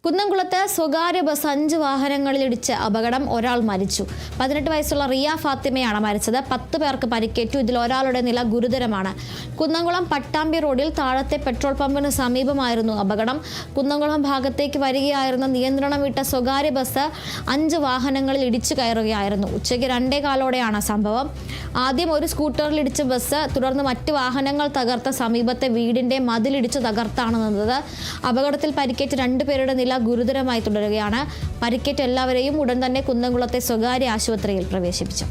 കുന്നംകുളത്ത് സ്വകാര്യ ബസ് 5 വാഹനങ്ങളിലിടിച്ച് അപകടം, ഒരാൾ മരിച്ചു. 18 വയസ്സുള്ള റിയ ഫാത്തിമയാണ് മരിച്ചത്. 10 പേർക്ക് പരിക്കേറ്റു. ഇതിൽ ഒരാളുടെ നില ഗുരുതരമാണ്. കുന്നംകുളം പട്ടാമ്പി റോഡിൽ താഴത്തെ പെട്രോൾ പമ്പിന് സമീപമായിരുന്നു അപകടം. കുന്നംകുളം ഭാഗത്തേക്ക് വരികയായിരുന്ന നിയന്ത്രണം വിട്ട സ്വകാര്യ ബസ് 5 വാഹനങ്ങളിൽ ഇടിച്ചു കയറുകയായിരുന്നു. ഉച്ചയ്ക്ക് 2:15ഓടെയാണ് സംഭവം. ആദ്യം ഒരു സ്കൂട്ടറിൽ ഇടിച്ച ബസ് തുടർന്ന് മറ്റ് വാഹനങ്ങൾ തകർത്ത സമീപത്തെ വീടിന്റെ മതിലിടിച്ച് തകർത്താണ് നിന്നത്. അപകടത്തിൽ പരിക്കേറ്റ 2 പേരുടെ നില ഗുരുതരമായി തുടരുകയാണ്. പരിക്കേറ്റ എല്ലാവരെയും ഉടൻ തന്നെ കുന്നംകുളത്തെ സ്വകാര്യ ആശുപത്രിയിൽ പ്രവേശിപ്പിച്ചു.